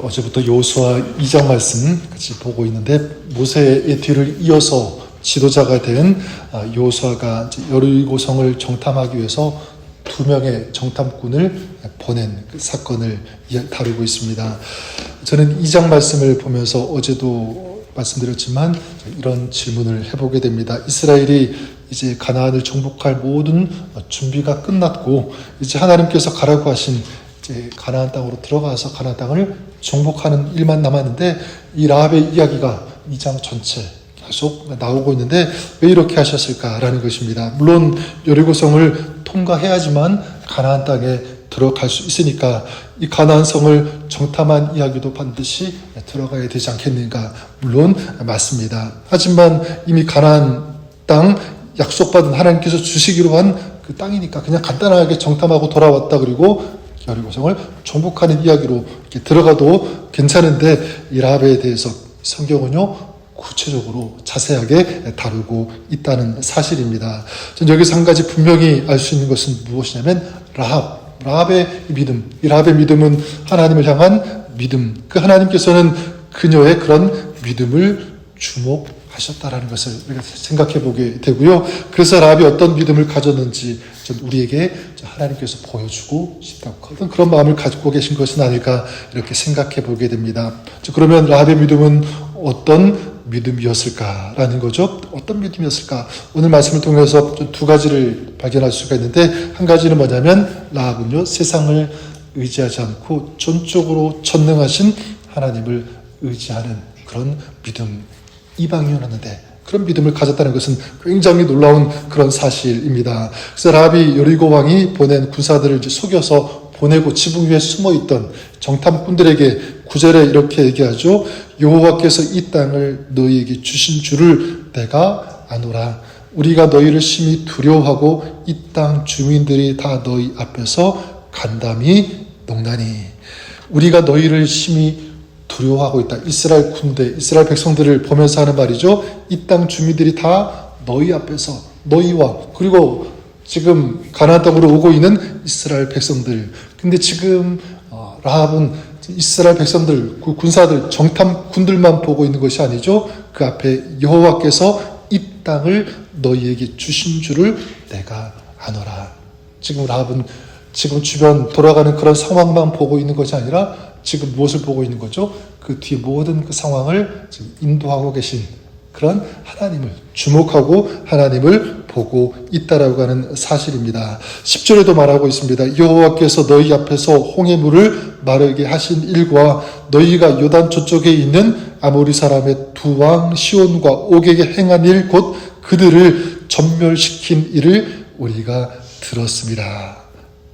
어제부터 여호수아 2장 말씀 같이 보고 있는데, 모세의 뒤를 이어서 지도자가 된 여호수아가 여리고성을 정탐하기 위해서 2명의 정탐꾼을 보낸 그 사건을 다루고 있습니다. 저는 2장 말씀을 보면서 어제도 말씀드렸지만 이런 질문을 해보게 됩니다. 이스라엘이 이제 가나안을 정복할 모든 준비가 끝났고, 이제 하나님께서 가라고 하신 이제 가나안 땅으로 들어가서 가나안 땅을 정복하는 일만 남았는데, 이 라합의 이야기가 2장 전체 계속 나오고 있는데 왜 이렇게 하셨을까라는 것입니다. 물론 여리고성을 통과해야지만 가나안 땅에 들어갈 수 있으니까 이 가나안 성을 정탐한 이야기도 반드시 들어가야 되지 않겠는가? 물론 맞습니다. 하지만 이미 가나안 땅, 약속받은 하나님께서 주시기로 한 그 땅이니까 그냥 간단하게 정탐하고 돌아왔다, 그리고 여리고성을 정복하는 이야기로 이렇게 들어가도 괜찮은데, 이 라합에 대해서 성경은요 구체적으로 자세하게 다루고 있다는 사실입니다. 전 여기서 한 가지 분명히 알 수 있는 것은 무엇이냐면 라합의 믿음. 이 라합의 믿음은 하나님을 향한 믿음. 그 하나님께서는 그녀의 그런 믿음을 주목하셨다라는 것을 우리가 생각해 보게 되고요. 그래서 라합이 어떤 믿음을 가졌는지 전 우리에게 하나님께서 보여주고 싶다고 그런 마음을 가지고 계신 것은 아닐까, 이렇게 생각해 보게 됩니다. 그러면 라합의 믿음은 어떤 믿음이었을까라는 거죠. 어떤 믿음이었을까? 오늘 말씀을 통해서 두 가지를 발견할 수가 있는데, 한 가지는 뭐냐면 라합은요 세상을 의지하지 않고 전적으로 전능하신 하나님을 의지하는 그런 믿음, 이방인이었는데 그런 믿음을 가졌다는 것은 굉장히 놀라운 그런 사실입니다. 그래서 라합이 여리고 왕이 보낸 군사들을 이제 속여서 보내고 지붕 위에 숨어있던 정탐꾼들에게 9절에 이렇게 얘기하죠. 여호와께서 이 땅을 너희에게 주신 줄을 내가 아노라. 우리가 너희를 심히 두려워하고 이 땅 주민들이 다 너희 앞에서 간담이 농나니. 우리가 너희를 심히 두려워하고 있다. 이스라엘 군대, 이스라엘 백성들을 보면서 하는 말이죠. 이 땅 주민들이 다 너희 앞에서, 너희와, 그리고 지금 가나안 땅으로 오고 있는 이스라엘 백성들. 근데 지금 라합은 이스라엘 백성들, 그 군사들, 정탐군들만 보고 있는 것이 아니죠. 그 앞에 여호와께서 이 땅을 너희에게 주신 줄을 내가 아노라. 지금 라합은 지금 주변 돌아가는 그런 상황만 보고 있는 것이 아니라 지금 무엇을 보고 있는 거죠? 그 뒤에 모든 그 상황을 지금 인도하고 계신 그런 하나님을 주목하고 하나님을 보고 있다라고 하는 사실입니다. 10절에도 말하고 있습니다. 여호와께서 너희 앞에서 홍해물을 마르게 하신 일과 너희가 요단 저쪽에 있는 아모리 사람의 두 왕 시온과 옥에게 행한 일, 곧 그들을 전멸시킨 일을 우리가 들었습니다.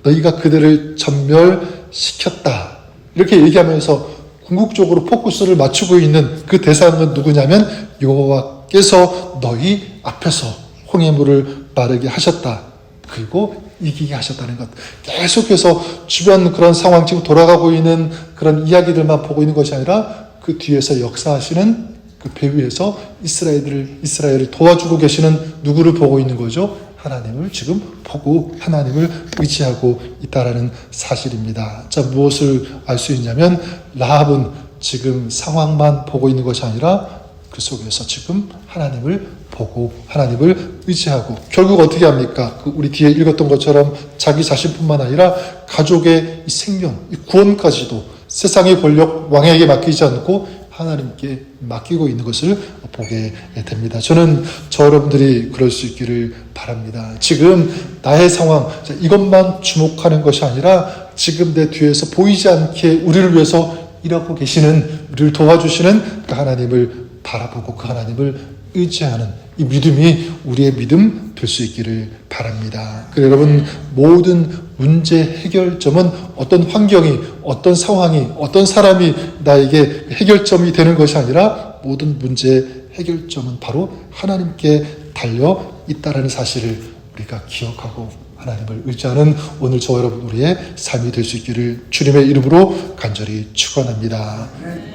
너희가 그들을 전멸시켰다, 이렇게 얘기하면서 궁극적으로 포커스를 맞추고 있는 그 대상은 누구냐면 여호와께서 너희 앞에서 홍해물을 마르게 하셨다, 그리고 이기게 하셨다는 것. 계속해서 주변 그런 상황, 지금 돌아가고 있는 그런 이야기들만 보고 있는 것이 아니라 그 뒤에서 역사하시는 그 배 위에서 이스라엘을 도와주고 계시는 누구를 보고 있는 거죠? 하나님을 지금 보고 하나님을 의지하고 있다라는 사실입니다. 자, 무엇을 알 수 있냐면 라합은 지금 상황만 보고 있는 것이 아니라 그 속에서 지금 하나님을 보고 하나님을 의지하고, 결국 어떻게 합니까? 우리 뒤에 읽었던 것처럼 자기 자신뿐만 아니라 가족의 이 생명, 이 구원까지도 세상의 권력 왕에게 맡기지 않고 하나님께 맡기고 있는 것을 보게 됩니다. 저는 여러분들이 그럴 수 있기를 바랍니다. 지금 나의 상황, 이것만 주목하는 것이 아니라 지금 내 뒤에서 보이지 않게 우리를 위해서 일하고 계시는, 우리를 도와주시는 그 하나님을 바라보고 그 하나님을 의지하는 이 믿음이 우리의 믿음 될 수 있기를 바랍니다. 그래서 여러분, 모든 문제 해결점은 어떤 환경이, 어떤 상황이, 어떤 사람이 나에게 해결점이 되는 것이 아니라 모든 문제 해결점은 바로 하나님께 달려 있다는 사실을 우리가 기억하고 하나님을 의지하는 오늘 저와 여러분 우리의 삶이 될 수 있기를 주님의 이름으로 간절히 축원합니다.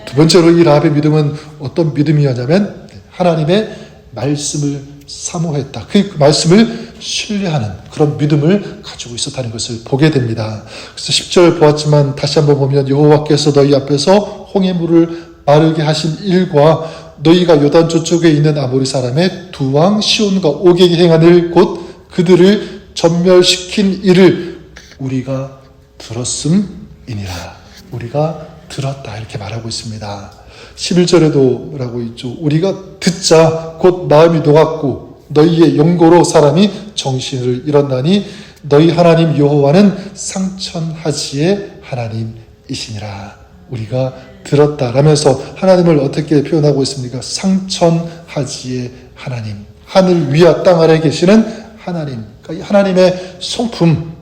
두 번째로 이 라합의 믿음은 어떤 믿음이었냐면 하나님의 말씀을 사모했다. 그 말씀을 신뢰하는 그런 믿음을 가지고 있었다는 것을 보게 됩니다. 그래서 10절 보았지만 다시 한번 보면 여호와께서 너희 앞에서 홍해물을 마르게 하신 일과 너희가 요단 저쪽에 있는 아모리 사람의 두 왕 시온과 오게게 행한 일 곧 그들을 전멸시킨 일을 우리가 들었음이니라. 우리가 들었다 이렇게 말하고 있습니다. 11절에도 라고 있죠. 우리가 듣자 곧 마음이 녹았고 너희의 영고로 사람이 정신을 잃었나니 너희 하나님 여호와는 상천하지의 하나님이시니라. 우리가 들었다 라면서 하나님을 어떻게 표현하고 있습니까? 상천하지의 하나님, 하늘 위와 땅 아래에 계시는 하나님, 그러니까 이 하나님의 성품,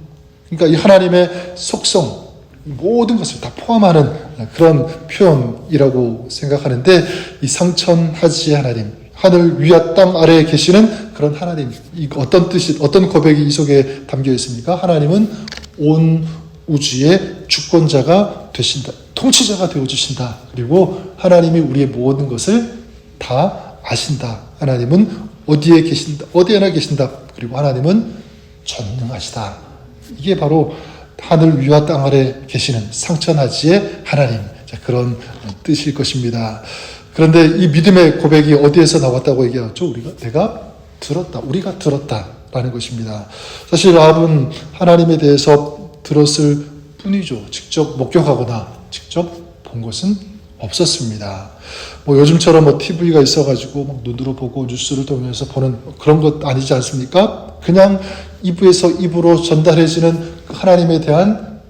그러니까 이 하나님의 속성, 모든 것을 다 포함하는 그런 표현이라고 생각하는데, 이 상천하지의 하나님, 하늘 위와 땅 아래에 계시는 그런 하나님, 이 어떤 뜻이, 어떤 고백이 이 속에 담겨 있습니까? 하나님은 온 우주의 주권자가 되신다, 통치자가 되어주신다. 그리고 하나님이 우리의 모든 것을 다 아신다. 하나님은 어디에 계신다, 어디에나 계신다. 그리고 하나님은 전능하시다. 이게 바로 하늘 위와 땅 아래 계시는 상천하지의 하나님, 그런 뜻일 것입니다. 그런데 이 믿음의 고백이 어디에서 나왔다고 얘기하죠? 내가 들었다, 우리가 들었다라는 것입니다. 사실 라합은 하나님에 대해서 들었을 뿐이죠. 직접 목격하거나 직접 본 것은 없었습니다. 요즘처럼 TV가 있어가지고 막 눈으로 보고 뉴스를 통해서 보는 그런 것 아니지 않습니까? 그냥 입에서 입으로 전달해지는 하나님에 대한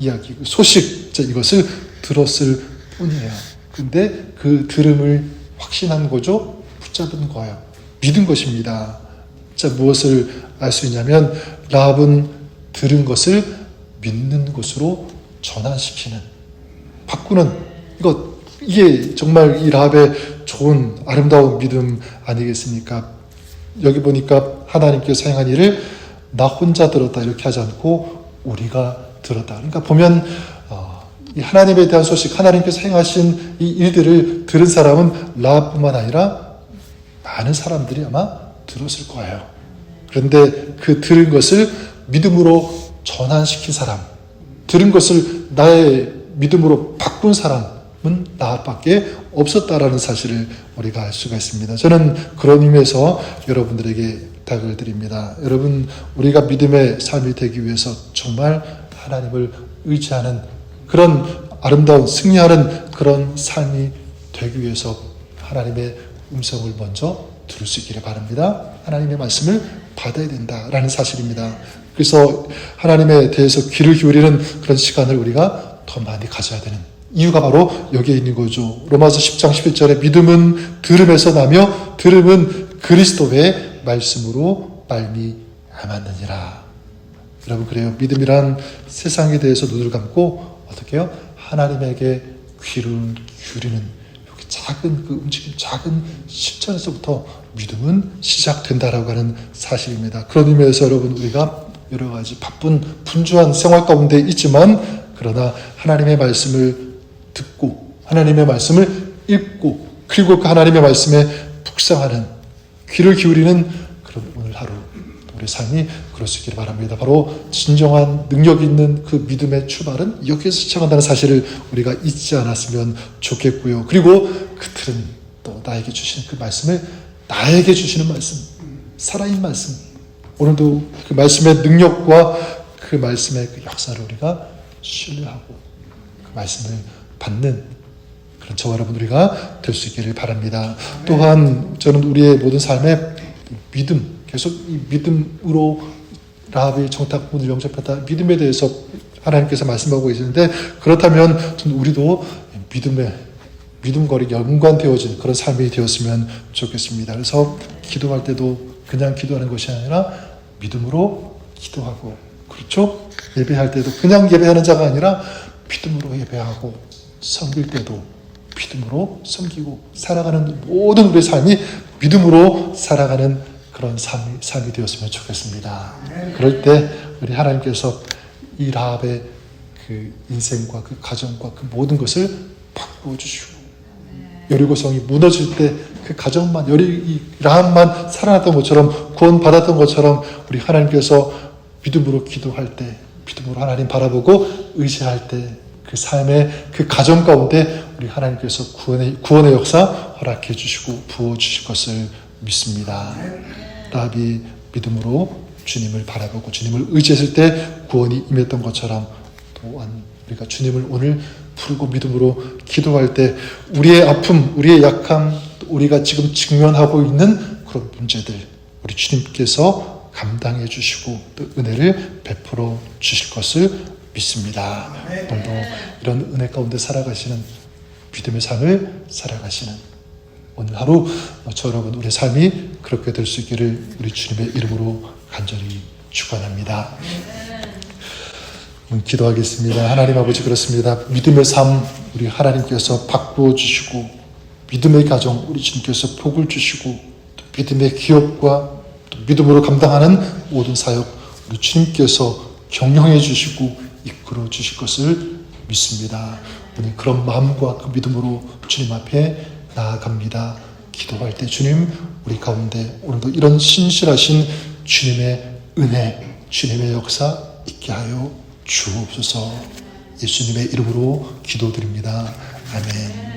이야기, 소식, 이것을 들었을 뿐이에요. 근데 그 들음을 확신한 거죠? 붙잡은 거예요. 믿은 것입니다. 무엇을 알 수 있냐면 라합은 들은 것을 믿는 것으로 전환시키는, 바꾸는, 이게 정말 이 라합의 좋은 아름다운 믿음 아니겠습니까? 여기 보니까 하나님께서 사용한 일을 나 혼자 들었다 이렇게 하지 않고 우리가 들었다. 그러니까 보면 이 하나님에 대한 소식, 하나님께서 행하신 이 일들을 들은 사람은 라합뿐만 아니라 많은 사람들이 아마 들었을 거예요. 그런데 그 들은 것을 믿음으로 전환시킨 사람, 들은 것을 나의 믿음으로 바꾼 사람은 라합밖에 없었다라는 사실을 우리가 알 수가 있습니다. 저는 그런 의미에서 여러분들에게 부탁을 드립니다. 여러분, 우리가 믿음의 삶이 되기 위해서 정말 하나님을 의지하는 그런 아름다운 승리하는 그런 삶이 되기 위해서 하나님의 음성을 먼저 들을 수 있기를 바랍니다. 하나님의 말씀을 받아야 된다라는 사실입니다. 그래서 하나님에 대해서 귀를 기울이는 그런 시간을 우리가 더 많이 가져야 되는 이유가 바로 여기에 있는 거죠. 로마서 10장 11절에 믿음은 들음에서 나며 들음은 그리스도의 말씀으로 말미암았느니라. 여러분, 그래요. 믿음이란 세상에 대해서 눈을 감고 어떻게 해요? 하나님에게 귀를 기울이는 이렇게 작은 그 움직임, 작은 실천에서부터 믿음은 시작된다라고 하는 사실입니다. 그런 의미에서 여러분, 우리가 여러 가지 바쁜 분주한 생활 가운데 있지만 그러나 하나님의 말씀을 듣고 하나님의 말씀을 읽고 그리고 그 하나님의 말씀에 묵상하는, 귀를 기울이는 그런 오늘 하루 우리의 삶이 그럴 수 있기를 바랍니다. 바로 진정한 능력 있는 그 믿음의 출발은 여기에서 시작한다는 사실을 우리가 잊지 않았으면 좋겠고요. 그리고 그 틀은 또 나에게 주시는 그 말씀을, 나에게 주시는 말씀, 살아있는 말씀, 오늘도 그 말씀의 능력과 그 말씀의 그 역사를 우리가 신뢰하고 그 말씀을 받는 그런 저와 여러분 우리가 될 수 있기를 바랍니다. 또한 저는 우리의 모든 삶에 믿음, 계속 이 믿음으로 라합의 정탐꾼을 영접했다, 믿음에 대해서 하나님께서 말씀하고 계시는데, 그렇다면 우리도 믿음거리 연관되어진 그런 삶이 되었으면 좋겠습니다. 그래서 기도할 때도 그냥 기도하는 것이 아니라 믿음으로 기도하고, 그렇죠? 예배할 때도 그냥 예배하는 자가 아니라 믿음으로 예배하고, 섬길 때도 믿음으로 섬기고, 살아가는 모든 우리의 삶이 믿음으로 살아가는 그런 삶이 되었으면 좋겠습니다. 그럴 때 우리 하나님께서 이 라합의 그 인생과 그 가정과 그 모든 것을 바꾸어 주시고, 여리고성이 무너질 때 그 가정만, 라합만 살아났던 것처럼, 구원받았던 것처럼 우리 하나님께서 믿음으로 기도할 때, 믿음으로 하나님 바라보고 의지할 때, 그 삶의 그 가정 가운데 우리 하나님께서 구원의 역사 허락해 주시고 부어 주실 것을 믿습니다. 라합이 믿음으로 주님을 바라보고 주님을 의지했을 때 구원이 임했던 것처럼, 또한 우리가 주님을 오늘 부르고 믿음으로 기도할 때 우리의 아픔, 우리의 약함, 우리가 지금 직면하고 있는 그런 문제들 우리 주님께서 감당해 주시고 또 은혜를 베풀어 주실 것을 믿습니다. 오늘도 이런 은혜 가운데 살아가시는 믿음의 삶을 살아가시는 오늘 하루 저 여러분 우리의 삶이 그렇게 될 수 있기를 우리 주님의 이름으로 간절히 축원합니다. 기도하겠습니다. 하나님 아버지, 그렇습니다. 믿음의 삶 우리 하나님께서 바꾸어 주시고 믿음의 가정 우리 주님께서 복을 주시고 또 믿음의 기업과 또 믿음으로 감당하는 모든 사역 우리 주님께서 경영해 주시고 이끌어 주실 것을 믿습니다. 오늘 그런 마음과 그 믿음으로 주님 앞에 나아갑니다. 기도할 때 주님 우리 가운데 오늘도 이런 신실하신 주님의 은혜, 주님의 역사 있게 하여 주옵소서. 예수님의 이름으로 기도드립니다. 아멘.